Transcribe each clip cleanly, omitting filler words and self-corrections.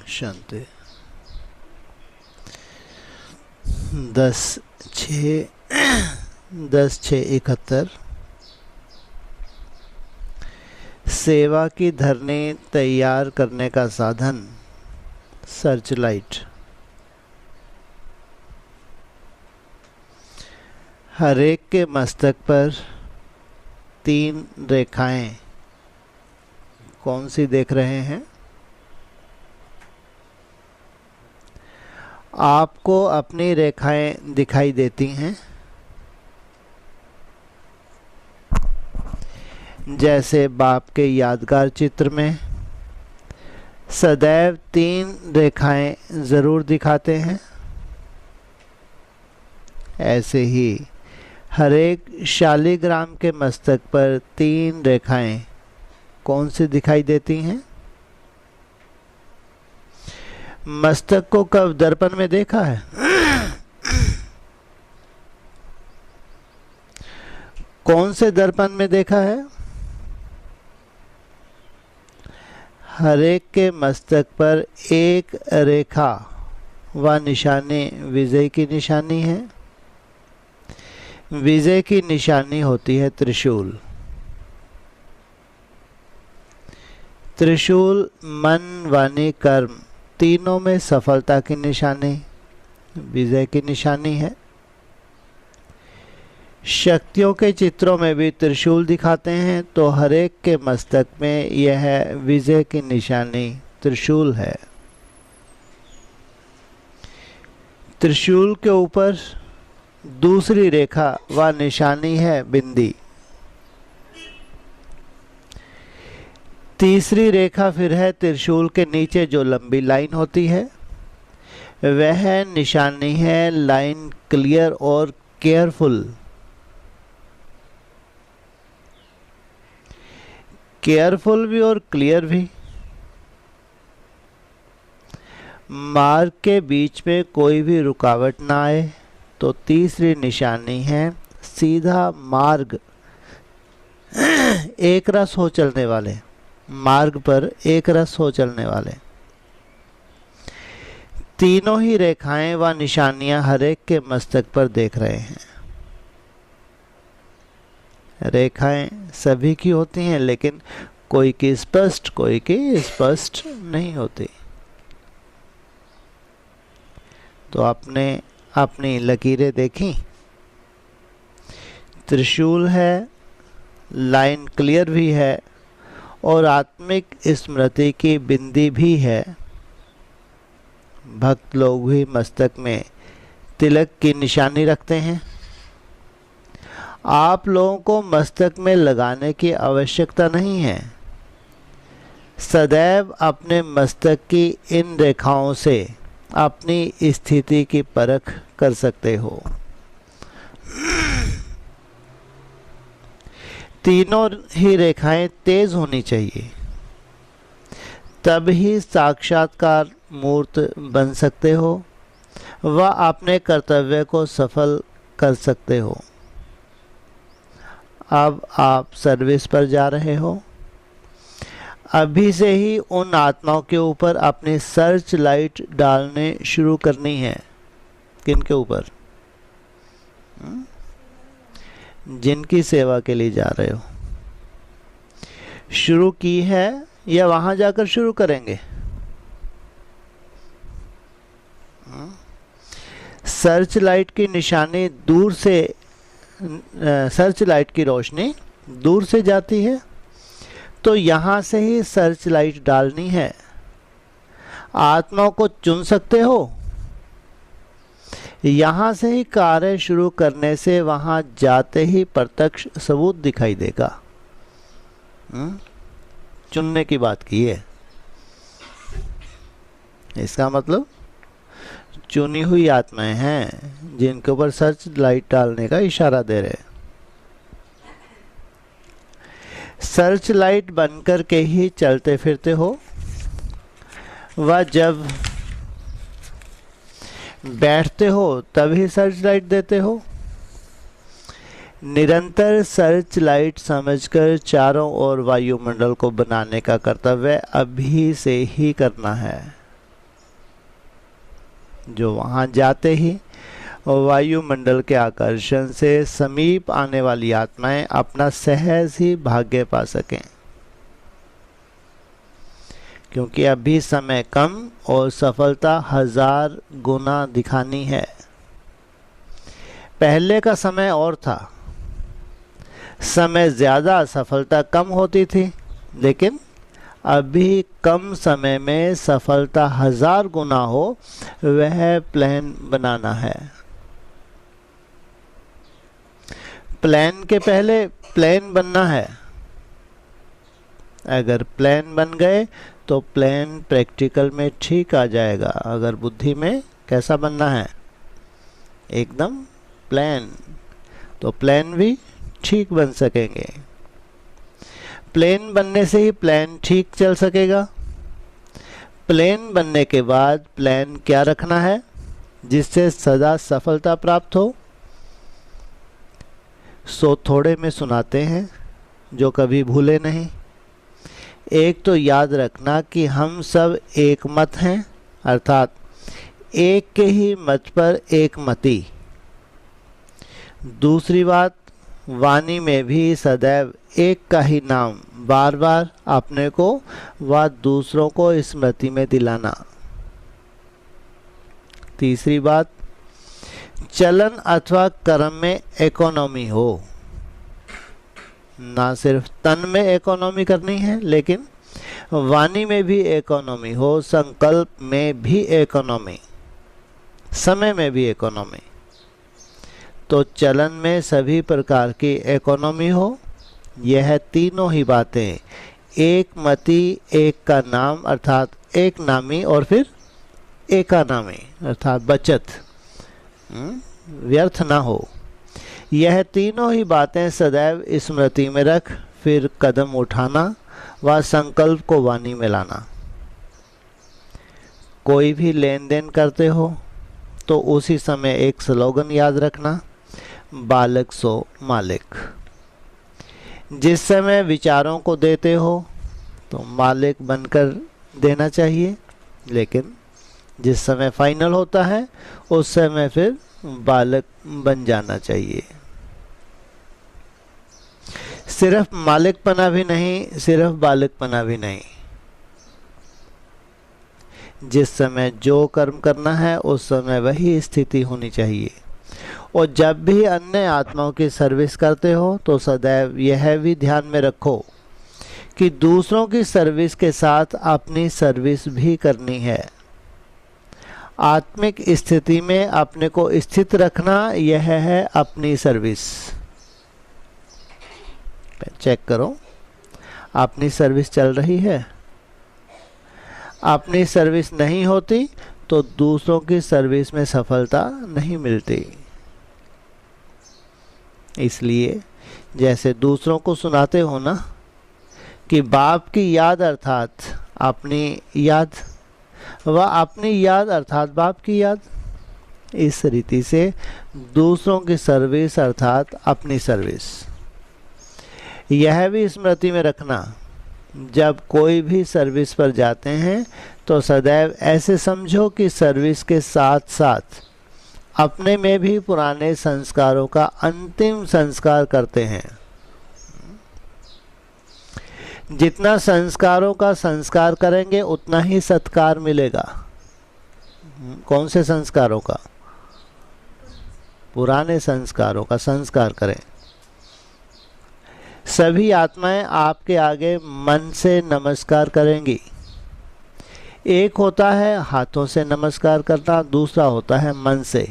शांति। 10/6/71 सेवा की धरनी तैयार करने का साधन सर्च लाइट। हर एक के मस्तक पर 3 रेखाएं कौन सी देख रहे हैं? आपको अपनी रेखाएं दिखाई देती हैं, जैसे बाप के यादगार चित्र में सदैव 3 रेखाएं जरूर दिखाते हैं। ऐसे ही हर एक शालिग्राम के मस्तक पर 3 रेखाएं कौन सी दिखाई देती हैं? मस्तक को कब दर्पण में देखा है? कौन से दर्पण में देखा है? हर एक के मस्तक पर एक रेखा व निशानी विजय की निशानी है। विजय की निशानी होती है त्रिशूल। त्रिशूल मन, वाणी, कर्म तीनों में सफलता की निशानी, विजय की निशानी है। शक्तियों के चित्रों में भी त्रिशूल दिखाते हैं, तो हर एक के मस्तक में यह विजय की निशानी त्रिशूल है। त्रिशूल के ऊपर दूसरी रेखा व निशानी है बिंदी। तीसरी रेखा फिर है त्रिशूल के नीचे जो लंबी लाइन होती है, वह निशानी है लाइन क्लियर और केयरफुल। केयरफुल भी और क्लियर भी। मार्ग के बीच में कोई भी रुकावट ना आए, तो तीसरी निशानी है सीधा मार्ग, एक रस हो चलने वाले मार्ग पर एक रस हो चलने वाले। तीनों ही रेखाएं व निशानियां हर एक के मस्तक पर देख रहे हैं। रेखाएं सभी की होती हैं, लेकिन कोई की स्पष्ट, कोई की स्पष्ट नहीं होती। तो आपने अपनी लकीरें देखी, त्रिशूल है, लाइन क्लियर भी है और आत्मिक स्मृति की बिंदी भी है। भक्त लोग भी मस्तक में तिलक की निशानी रखते हैं। आप लोगों को मस्तक में लगाने की आवश्यकता नहीं है। सदैव अपने मस्तक की इन रेखाओं से अपनी स्थिति की परख कर सकते हो। तीनों ही रेखाएं तेज होनी चाहिए, तब ही साक्षात्कार मूर्त बन सकते हो व अपने कर्तव्य को सफल कर सकते हो। अब आप सर्विस पर जा रहे हो। अभी से ही उन आत्माओं के ऊपर अपनी सर्च लाइट डालने शुरू करनी है। किनके ऊपर? जिनकी सेवा के लिए जा रहे हो। शुरू की है या वहां जाकर शुरू करेंगे? सर्च लाइट की निशानी दूर से, सर्च लाइट की रोशनी दूर से जाती है, तो यहां से ही सर्च लाइट डालनी है। आत्माओं को चुन सकते हो। यहाँ से ही कार्य शुरू करने से वहां जाते ही प्रत्यक्ष सबूत दिखाई देगा। चुनने की बात की है। इसका मतलब चुनी हुई आत्माएं हैं जिनके ऊपर सर्च लाइट डालने का इशारा दे रहे। सर्च लाइट बनकर के ही चलते फिरते हो, व जब बैठते हो तभी सर्च लाइट देते हो। निरंतर सर्च लाइट समझकर चारों ओर वायुमंडल को बनाने का कर्तव्य अभी से ही करना है। जो वहाँ जाते ही वायुमंडल के आकर्षण से समीप आने वाली आत्माएं अपना सहज ही भाग्य पा सकें, क्योंकि अभी समय कम और सफलता 1000 गुना दिखानी है। पहले का समय और था, समय ज़्यादा सफलता कम होती थी, लेकिन अभी कम समय में सफलता 1000 गुना हो, वह प्लान बनाना है। प्लान के पहले प्लान बनना है। अगर प्लान बन गए तो प्लान प्रैक्टिकल में ठीक आ जाएगा। अगर बुद्धि में कैसा बनना है, एकदम प्लान, तो प्लान भी ठीक बन सकेंगे। प्लान बनने से ही प्लान ठीक चल सकेगा। प्लान बनने के बाद प्लान क्या रखना है जिससे सदा सफलता प्राप्त हो। सो थोड़े में सुनाते हैं जो कभी भूले नहीं। एक तो याद रखना कि हम सब एक मत हैं, अर्थात एक के ही मत पर एक मति। दूसरी बात, वाणी में भी सदैव एक का ही नाम बार बार अपने को व दूसरों को स्मृति में दिलाना। तीसरी बात, चलन अथवा कर्म में इकोनॉमी हो। ना सिर्फ तन में इकोनॉमी करनी है, लेकिन वाणी में भी इकोनॉमी हो, संकल्प में भी इकोनॉमी, समय में भी इकोनॉमी। तो चलन में सभी प्रकार की इकोनॉमी हो। यह तीनों ही बातें एक मति, एक का नाम अर्थात एक नामी, और फिर एकानामी अर्थात बचत, व्यर्थ ना हो। यह तीनों ही बातें सदैव स्मृति में रख, फिर कदम उठाना व संकल्प को वाणी में लाना। कोई भी लेन देन करते हो तो उसी समय एक स्लोगन याद रखना, बालक सो मालिक। जिस समय विचारों को देते हो तो मालिक बनकर देना चाहिए, लेकिन जिस समय फाइनल होता है उस समय फिर बालक बन जाना चाहिए। सिर्फ मालिकपना भी नहीं, सिर्फ बालकपना भी नहीं। जिस समय जो कर्म करना है उस समय वही स्थिति होनी चाहिए। और जब भी अन्य आत्माओं की सर्विस करते हो तो सदैव यह भी ध्यान में रखो कि दूसरों की सर्विस के साथ अपनी सर्विस भी करनी है। आत्मिक स्थिति में अपने को स्थित रखना, यह है अपनी सर्विस। चेक करो, अपनी सर्विस चल रही है। अपनी सर्विस नहीं होती तो दूसरों की सर्विस में सफलता नहीं मिलती। इसलिए जैसे दूसरों को सुनाते हो ना कि बाप की याद अर्थात अपनी याद, व अपनी याद अर्थात बाप की याद, इस रीति से दूसरों की सर्विस अर्थात अपनी सर्विस। यह भी स्मृति में रखना, जब कोई भी सर्विस पर जाते हैं तो सदैव ऐसे समझो कि सर्विस के साथ साथ अपने में भी पुराने संस्कारों का अंतिम संस्कार करते हैं। जितना संस्कारों का संस्कार करेंगे उतना ही सत्कार मिलेगा। कौन से संस्कारों का? पुराने संस्कारों का संस्कार करें। सभी आत्माएं आपके आगे मन से नमस्कार करेंगी। एक होता है हाथों से नमस्कार करना, दूसरा होता है मन से।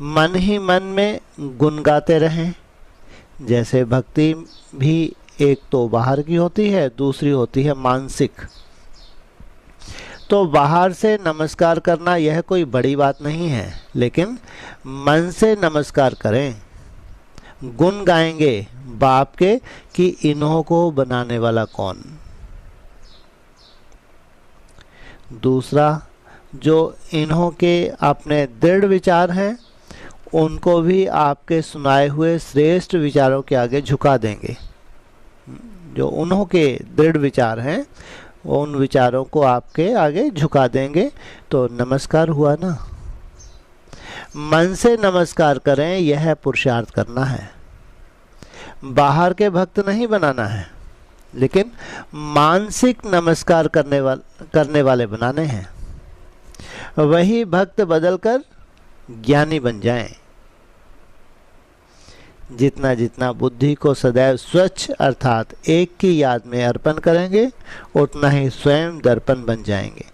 मन ही मन में गुण गाते रहें। जैसे भक्ति भी एक तो बाहर की होती है, दूसरी होती है मानसिक। तो बाहर से नमस्कार करना यह कोई बड़ी बात नहीं है, लेकिन मन से नमस्कार करें। गुण गाएंगे बाप के कि इन्हों को बनाने वाला कौन। दूसरा, जो इन्हों के अपने दृढ़ विचार हैं उनको भी आपके सुनाए हुए श्रेष्ठ विचारों के आगे झुका देंगे। जो उन्हों के दृढ़ विचार हैं उन विचारों को आपके आगे झुका देंगे। तो नमस्कार हुआ ना। मन से नमस्कार करें, यह पुरुषार्थ करना है। बाहर के भक्त नहीं बनाना है, लेकिन मानसिक नमस्कार करने वाले बनाने हैं। वही भक्त बदलकर ज्ञानी बन जाएं। जितना जितना बुद्धि को सदैव स्वच्छ अर्थात एक की याद में अर्पण करेंगे, उतना ही स्वयं दर्पण बन जाएंगे।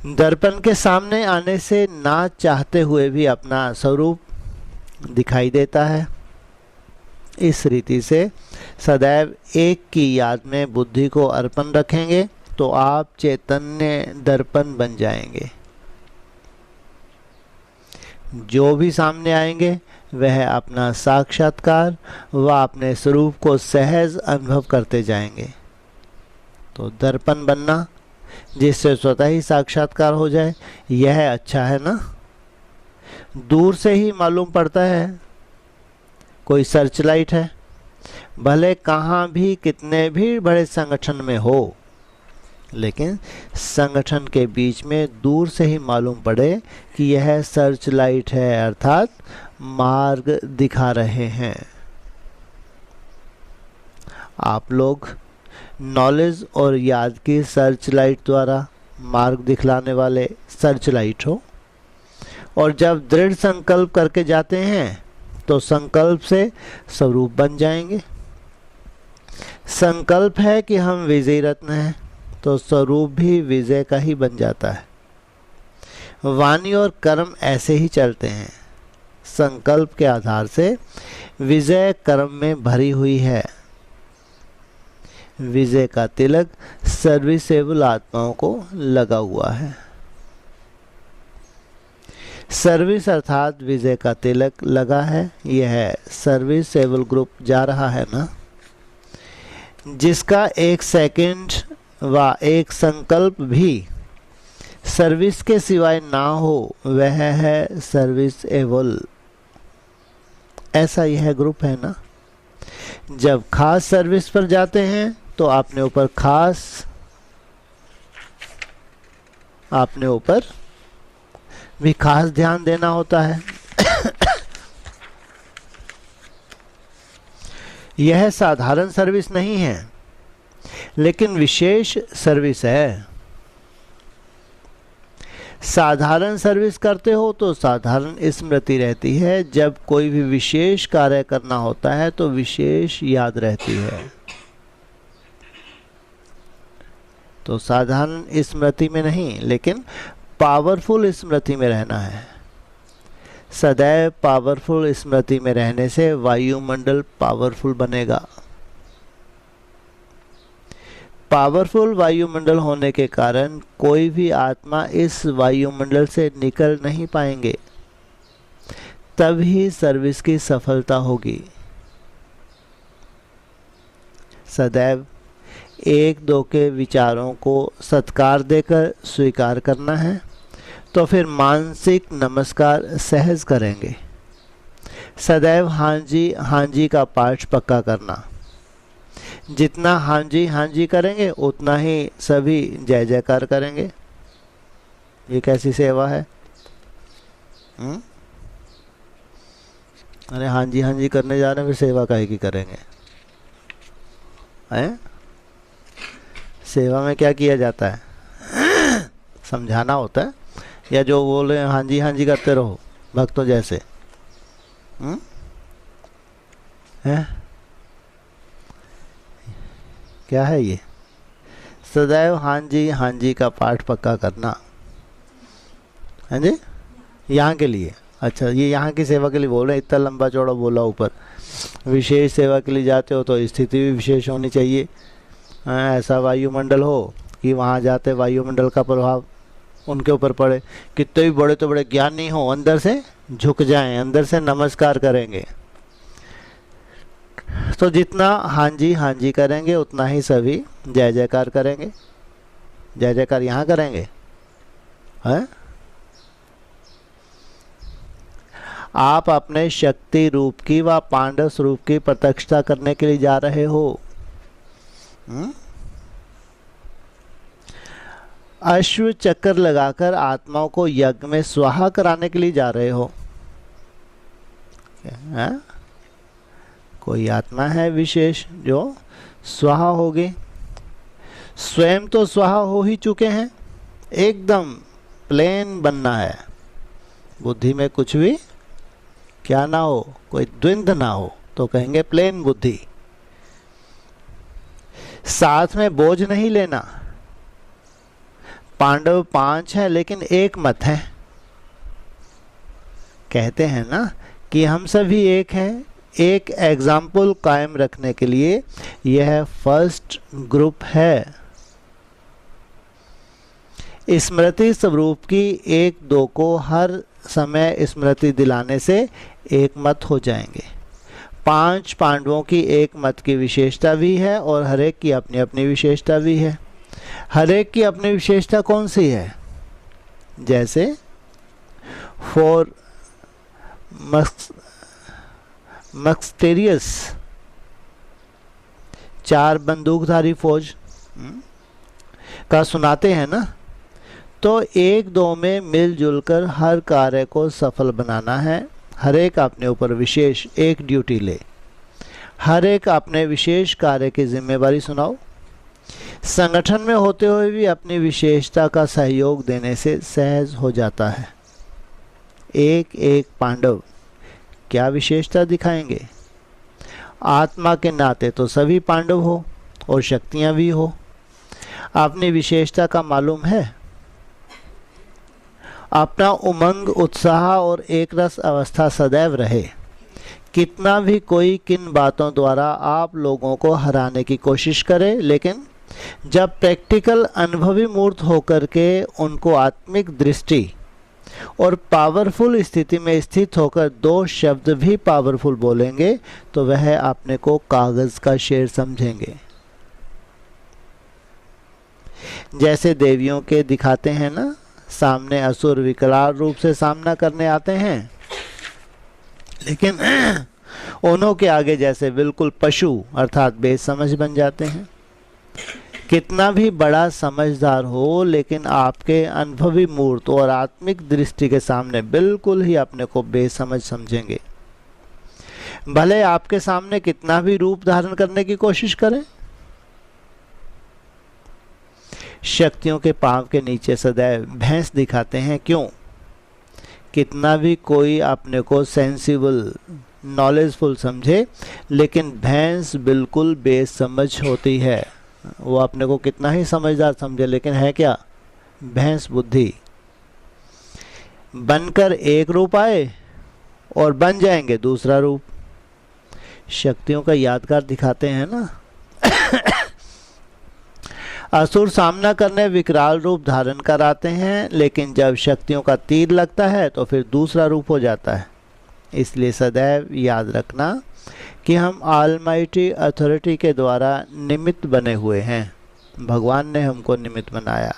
दर्पण के सामने आने से ना चाहते हुए भी अपना स्वरूप दिखाई देता है। इस रीति से सदैव एक की याद में बुद्धि को अर्पण रखेंगे तो आप चैतन्य दर्पण बन जाएंगे। जो भी सामने आएंगे वह अपना साक्षात्कार व अपने स्वरूप को सहज अनुभव करते जाएंगे। तो दर्पण बनना, जिससे स्वतः ही साक्षात्कार हो जाए, यह अच्छा है ना। दूर से ही मालूम पड़ता है कोई सर्च लाइट है, भले कहाँ भी कितने भी बड़े संगठन में हो, लेकिन संगठन के बीच में दूर से ही मालूम पड़े कि यह सर्च लाइट है, अर्थात मार्ग दिखा रहे हैं। आप लोग नॉलेज और याद की सर्च लाइट द्वारा मार्ग दिखलाने वाले सर्च लाइट हो, और जब दृढ़ संकल्प करके जाते हैं तो संकल्प से स्वरूप बन जाएंगे। संकल्प है कि हम विजय रत्न हैं, तो स्वरूप भी विजय का ही बन जाता है। वाणी और कर्म ऐसे ही चलते हैं। संकल्प के आधार से विजय कर्म में भरी हुई है। विजय का तिलक सर्विसेबल आत्माओं को लगा हुआ है। सर्विस अर्थात विजय का तिलक लगा है, यह सर्विसेबल ग्रुप जा रहा है ना। जिसका एक सेकंड व एक संकल्प भी सर्विस के सिवाय ना हो, वह है सर्विसेबल। ऐसा यह ग्रुप है ना। जब खास सर्विस पर जाते हैं तो अपने ऊपर भी खास ध्यान देना होता है। यह साधारण सर्विस नहीं है, लेकिन विशेष सर्विस है। साधारण सर्विस करते हो तो साधारण स्मृति रहती है, जब कोई भी विशेष कार्य करना होता है तो विशेष याद रहती है। तो साधारण स्मृति में नहीं, लेकिन पावरफुल स्मृति में रहना है। सदैव पावरफुल स्मृति में रहने से वायुमंडल पावरफुल बनेगा। पावरफुल वायुमंडल होने के कारण कोई भी आत्मा इस वायुमंडल से निकल नहीं पाएंगे। तभी सर्विस की सफलता होगी। सदैव एक दो के विचारों को सत्कार देकर स्वीकार करना है, तो फिर मानसिक नमस्कार सहज करेंगे। सदैव हाँ जी का पाठ पक्का करना। जितना हाँ जी करेंगे, उतना ही सभी जय जयकार करेंगे। ये कैसी सेवा है? अरे हाँ जी करने जा रहे हैं, फिर सेवा काहे की करेंगे? हैं? सेवा में क्या किया जाता है? समझाना होता है, या जो बोले हाँ जी करते रहो भक्तों जैसे। हैं? क्या है ये? सदैव हाँ जी का पाठ पक्का करना। हाँ जी, यहाँ के लिए। अच्छा, ये यहाँ की सेवा के लिए बोल रहे हैं। इतना लंबा चौड़ा बोला ऊपर। विशेष सेवा के लिए जाते हो तो स्थिति भी विशेष होनी चाहिए। ऐसा वायुमंडल हो कि वहाँ जाते वायुमंडल का प्रभाव उनके ऊपर पड़े। कितने भी बड़े तो बड़े ज्ञानी हो, अंदर से झुक जाएं, अंदर से नमस्कार करेंगे। तो जितना हाँ जी करेंगे, उतना ही सभी जय जयकार करेंगे। जय जयकार यहाँ करेंगे। हैं? आप अपने शक्ति रूप की व पांडव स्वरूप की प्रत्यक्षता करने के लिए जा रहे हो। अश्व चक्कर लगाकर आत्माओं को यज्ञ में स्वाहा कराने के लिए जा रहे हो। है? कोई आत्मा है विशेष जो स्वाहा होगी। स्वयं तो स्वाहा हो ही चुके हैं, एकदम प्लेन बनना है, बुद्धि में कुछ भी क्या ना हो, कोई द्वंद्व ना हो, तो कहेंगे प्लेन बुद्धि। साथ में बोझ नहीं लेना। पांडव 5 हैं लेकिन एक मत है। कहते हैं ना कि हम सभी एक हैं। एक एग्जाम्पल कायम रखने के लिए यह फर्स्ट ग्रुप है। स्मृति स्वरूप की 1-2 को हर समय स्मृति दिलाने से एक मत हो जाएंगे। 5 पांडवों की एक मत की विशेषता भी है और हर एक की अपनी अपनी विशेषता भी है। हर एक की अपनी विशेषता कौन सी है? जैसे फॉर मक्सटेरियस 4 बंदूकधारी फौज का सुनाते हैं ना, तो 1-2 में मिलजुल कर हर कार्य को सफल बनाना है। हर एक अपने ऊपर विशेष एक ड्यूटी ले, हर एक अपने विशेष कार्य की जिम्मेवारी सुनाओ। संगठन में होते हुए भी अपनी विशेषता का सहयोग देने से सहज हो जाता है। एक एक पांडव क्या विशेषता दिखाएंगे? आत्मा के नाते तो सभी पांडव हो और शक्तियां भी हो। अपनी विशेषता का मालूम है। अपना उमंग, उत्साह और एक रस अवस्था सदैव रहे। कितना भी कोई किन बातों द्वारा आप लोगों को हराने की कोशिश करे, लेकिन जब प्रैक्टिकल अनुभवी मूर्त होकर के उनको आत्मिक दृष्टि और पावरफुल स्थिति में स्थित होकर 2 शब्द भी पावरफुल बोलेंगे तो वह अपने को कागज का शेर समझेंगे। जैसे देवियों के दिखाते हैं ना, सामने असुर विकराल रूप से सामना करने आते हैं, लेकिन उन्हों के आगे जैसे बिल्कुल पशु अर्थात बेसमझ बन जाते हैं। कितना भी बड़ा समझदार हो, लेकिन आपके अनुभवी मूर्त और आत्मिक दृष्टि के सामने बिल्कुल ही अपने को बेसमझ समझेंगे। भले आपके सामने कितना भी रूप धारण करने की कोशिश करें। शक्तियों के पांव के नीचे सदैव भैंस दिखाते हैं। क्यों? कितना भी कोई अपने को सेंसिबल, नॉलेजफुल समझे, लेकिन भैंस बिल्कुल बेसमझ होती है। वो अपने को कितना ही समझदार समझे, लेकिन है क्या? भैंस बुद्धि। बनकर एक रूप आए और बन जाएंगे दूसरा रूप। शक्तियों का यादगार दिखाते हैं ना। असुर सामना करने विकराल रूप धारण कर आते हैं, लेकिन जब शक्तियों का तीर लगता है तो फिर दूसरा रूप हो जाता है। इसलिए सदैव याद रखना कि हम ऑलमाइटी अथॉरिटी के द्वारा निमित्त बने हुए हैं। भगवान ने हमको निमित्त बनाया।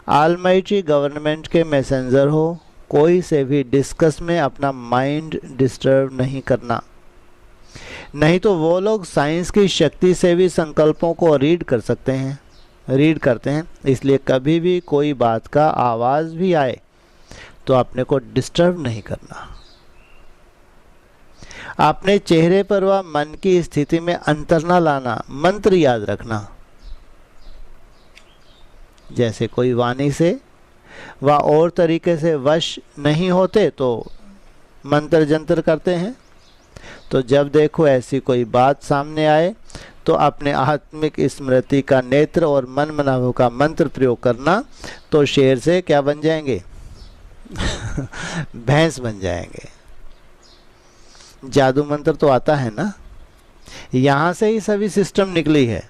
ऑलमाइटी गवर्नमेंट के मैसेंजर हो। कोई से भी डिस्कस में अपना माइंड डिस्टर्ब नहीं करना, नहीं तो वो लोग साइंस की शक्ति से भी संकल्पों को रीड करते हैं। इसलिए कभी भी कोई बात का आवाज़ भी आए तो अपने को डिस्टर्ब नहीं करना। अपने चेहरे पर व मन की स्थिति में अंतर न लाना। मंत्र याद रखना। जैसे कोई वाणी से व और तरीके से वश नहीं होते तो मंत्र जंतर करते हैं। तो जब देखो ऐसी कोई बात सामने आए तो अपने आत्मिक स्मृति का नेत्र और मन मनाभव का मंत्र प्रयोग करना, तो शेर से क्या बन जाएंगे? भैंस बन जाएंगे। जादू मंत्र तो आता है ना, यहाँ से ही सभी सिस्टम निकली है।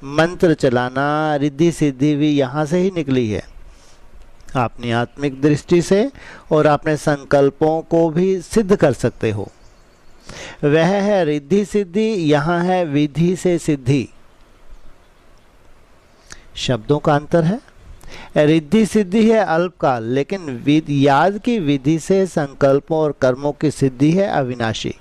मंत्र चलाना, रिद्धि सिद्धि भी यहाँ से ही निकली है। अपनी आत्मिक दृष्टि से और अपने संकल्पों को भी सिद्ध कर सकते हो। वह है रिद्धि सिद्धि, यहाँ है विधि से सिद्धि। शब्दों का अंतर है। रिद्धि सिद्धि है अल्पकाल, लेकिन याद की विधि से संकल्पों और कर्मों की सिद्धि है अविनाशी।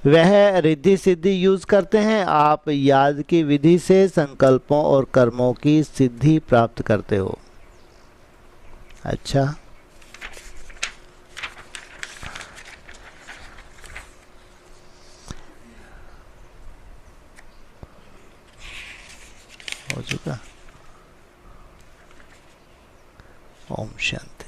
वह रिद्धि सिद्धि यूज करते हैं। आप याद की विधि से संकल्पों और कर्मों की सिद्धि प्राप्त करते हो। अच्छा, हो चुका। ओम शांति।